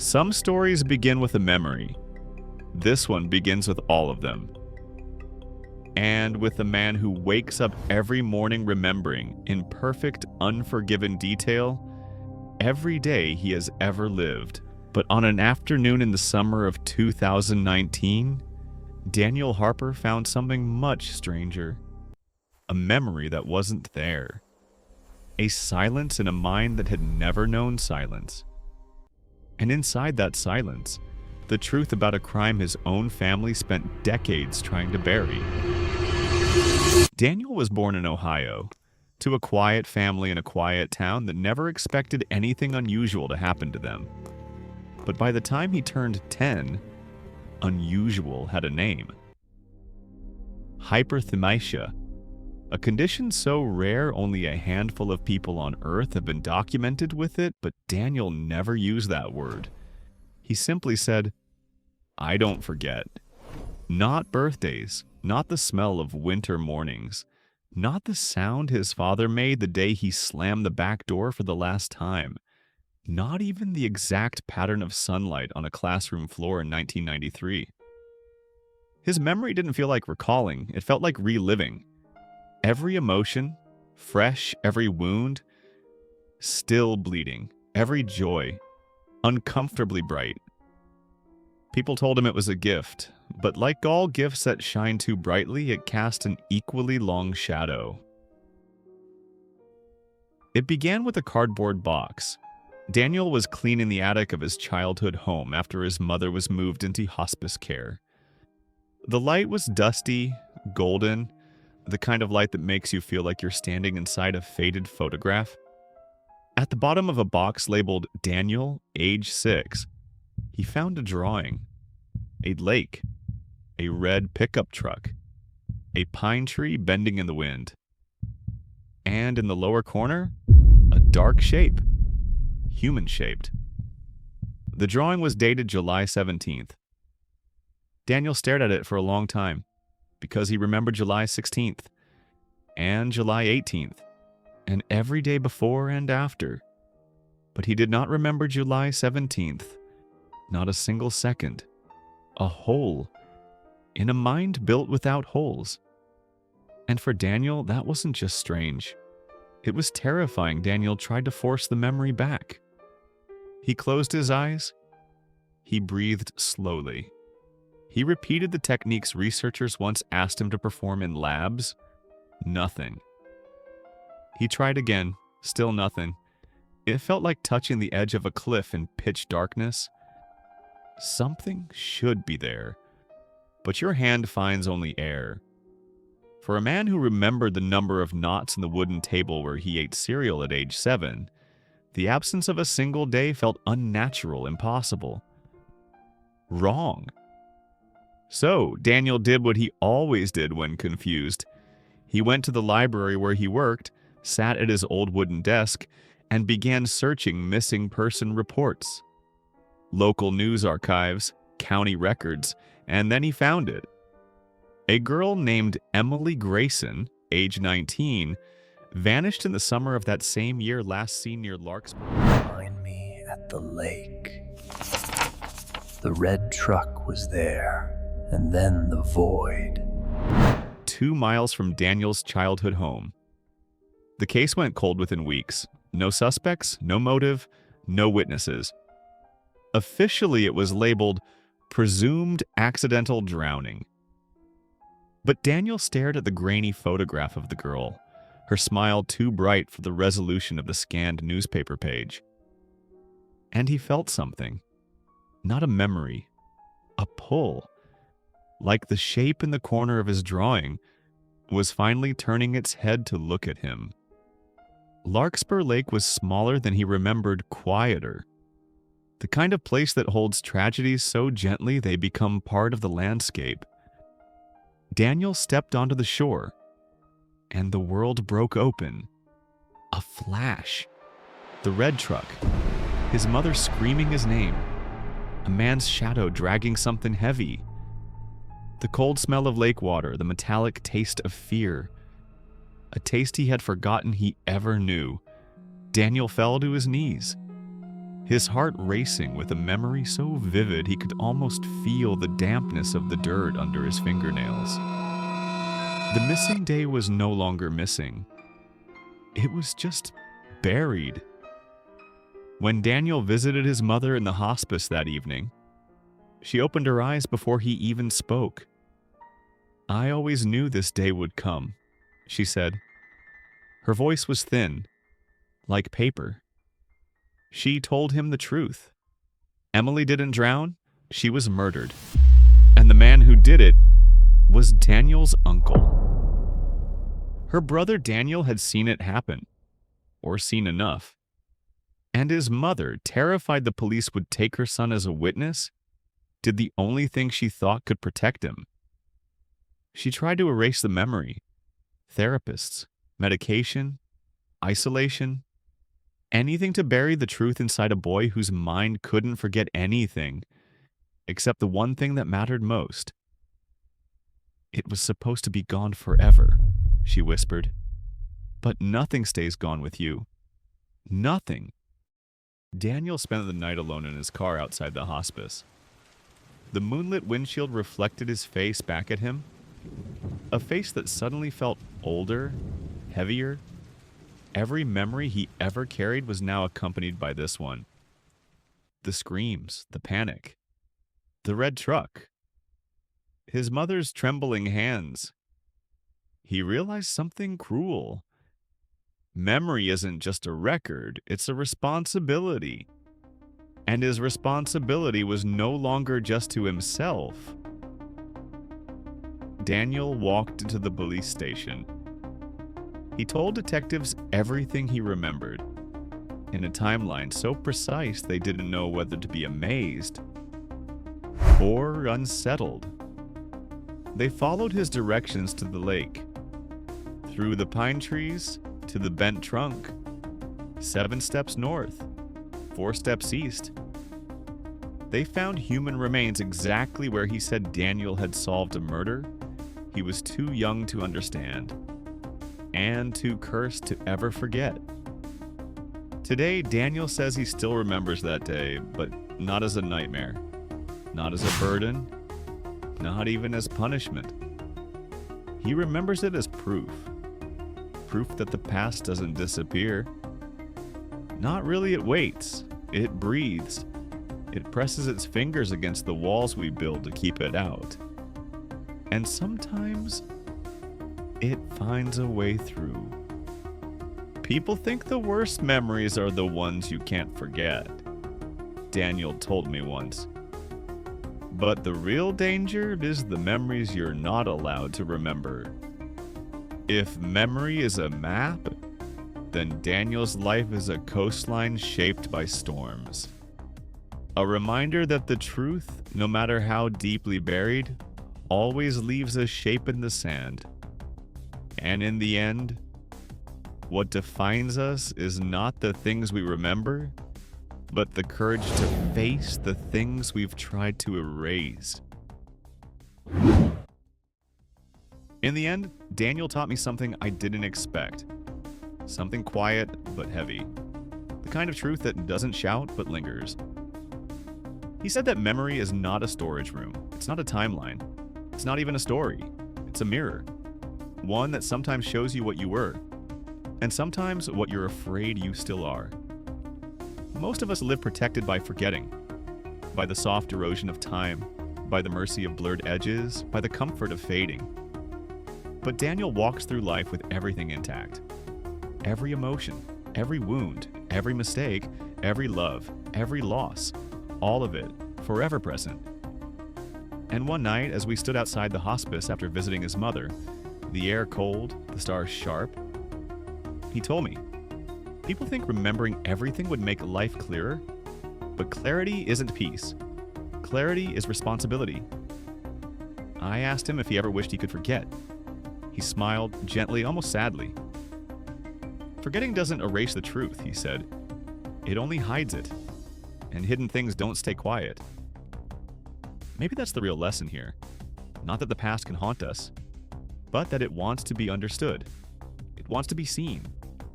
Some stories begin with a memory. This one begins with all of them. And with a man who wakes up every morning remembering, in perfect, unforgiven detail, every day he has ever lived. But on an afternoon in the summer of 2019, Daniel Harper found something much stranger. A memory that wasn't there. A silence in a mind that had never known silence. And inside that silence, the truth about a crime his own family spent decades trying to bury. Daniel was born in Ohio, to a quiet family in a quiet town that never expected anything unusual to happen to them. But by the time he turned 10, unusual had a name. Hyperthymesia, a condition so rare only a handful of people on Earth have been documented with it, but Daniel never used that word. He simply said, "I don't forget." Not birthdays, not the smell of winter mornings, not the sound his father made the day he slammed the back door for the last time, not even the exact pattern of sunlight on a classroom floor in 1993. His memory didn't feel like recalling, it felt like reliving. Every emotion, fresh, every wound, still bleeding, every joy, uncomfortably bright. People told him it was a gift, but like all gifts that shine too brightly, it cast an equally long shadow. It began with a cardboard box. Daniel was cleaning the attic of his childhood home after his mother was moved into hospice care. The light was dusty, golden, the kind of light that makes you feel like you're standing inside a faded photograph. At the bottom of a box labeled Daniel, age 6, he found a drawing. A lake, a red pickup truck, a pine tree bending in the wind. And in the lower corner, a dark shape, human-shaped. The drawing was dated July 17th. Daniel stared at it for a long time, because he remembered July 16th, and July 18th, and every day before and after. But he did not remember July 17th, not a single second. A hole in a mind built without holes. And for Daniel, that wasn't just strange. It was terrifying. Daniel tried to force the memory back. He closed his eyes. He breathed slowly. He repeated the techniques researchers once asked him to perform in labs. Nothing. He tried again. Still nothing. It felt like touching the edge of a cliff in pitch darkness. Something should be there, but your hand finds only air. For a man who remembered the number of knots in the wooden table where he ate cereal at age 7, the absence of a single day felt unnatural, impossible. Wrong. So, Daniel did what he always did when confused. He went to the library where he worked, sat at his old wooden desk, and began searching missing person reports. Local news archives, county records, and then he found it. A girl named Emily Grayson, age 19, vanished in the summer of that same year, last seen near Larkspur. Find me at the lake. The red truck was there, and then the void. 2 miles from Daniel's childhood home. The case went cold within weeks. No suspects, no motive, no witnesses. Officially, it was labeled presumed accidental drowning. But Daniel stared at the grainy photograph of the girl, her smile too bright for the resolution of the scanned newspaper page. And he felt something. Not a memory. A pull. Like the shape in the corner of his drawing was finally turning its head to look at him. Larkspur Lake was smaller than he remembered, quieter. The kind of place that holds tragedies so gently they become part of the landscape. Daniel stepped onto the shore, and the world broke open. A flash. The red truck. His mother screaming his name. A man's shadow dragging something heavy. The cold smell of lake water, the metallic taste of fear. A taste he had forgotten he ever knew. Daniel fell to his knees. his heart racing with a memory so vivid he could almost feel the dampness of the dirt under his fingernails. The missing day was no longer missing. It was just buried. When Daniel visited his mother in the hospice that evening, she opened her eyes before he even spoke. "I always knew this day would come," she said. Her voice was thin, like paper. She told him the truth. Emily didn't drown, she was murdered. And the man who did it was Daniel's uncle. Her brother Daniel had seen it happen, or seen enough. And his mother, terrified the police would take her son as a witness, did the only thing she thought could protect him. She tried to erase the memory. Therapists, medication, isolation, anything to bury the truth inside a boy whose mind couldn't forget anything except the one thing that mattered most. "It was supposed to be gone forever," she whispered. "But nothing stays gone with you. Nothing." Daniel spent the night alone in his car outside the hospice. The moonlit windshield reflected his face back at him, a face that suddenly felt older, heavier. Every memory he ever carried was now accompanied by this one. The screams, the panic, the red truck, his mother's trembling hands. He realized something cruel. Memory isn't just a record, it's a responsibility. And his responsibility was no longer just to himself. Daniel walked into the police station. He told detectives everything he remembered, in a timeline so precise they didn't know whether to be amazed or unsettled. They followed his directions to the lake, through the pine trees to the bent trunk, 7 steps north, 4 steps east. They found human remains exactly where he said Daniel had solved a murder he was too young to understand and too cursed to ever forget. Today, Daniel says he still remembers that day, but not as a nightmare, not as a burden, not even as punishment. He remembers it as proof that the past doesn't disappear. Not really, it waits, it breathes, it presses its fingers against the walls we build to keep it out. And sometimes it finds a way through. People think the worst memories are the ones you can't forget, Daniel told me once. But the real danger is the memories you're not allowed to remember. If memory is a map, then Daniel's life is a coastline shaped by storms. A reminder that the truth, no matter how deeply buried, always leaves a shape in the sand. And in the end, what defines us is not the things we remember, but the courage to face the things we've tried to erase. In the end, Daniel taught me something I didn't expect. Something quiet but heavy. The kind of truth that doesn't shout but lingers. He said that memory is not a storage room. It's not a timeline. It's not even a story. It's a mirror. One that sometimes shows you what you were, and sometimes what you're afraid you still are. Most of us live protected by forgetting, by the soft erosion of time, by the mercy of blurred edges, by the comfort of fading. But Daniel walks through life with everything intact. Every emotion, every wound, every mistake, every love, every loss, all of it, forever present. And one night, as we stood outside the hospice after visiting his mother, the air cold, the stars sharp, he told me, people think remembering everything would make life clearer, but clarity isn't peace. Clarity is responsibility. I asked him if he ever wished he could forget. He smiled gently, almost sadly. Forgetting doesn't erase the truth, he said. It only hides it, and hidden things don't stay quiet. Maybe that's the real lesson here. Not that the past can haunt us, but that it wants to be understood. It wants to be seen.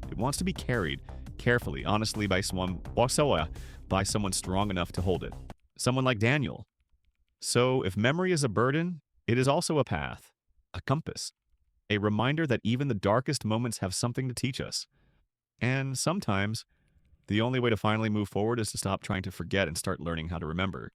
It wants to be carried carefully, honestly, by someone strong enough to hold it. Someone like Daniel. So, if memory is a burden, it is also a path, a compass, a reminder that even the darkest moments have something to teach us. And sometimes, the only way to finally move forward is to stop trying to forget and start learning how to remember.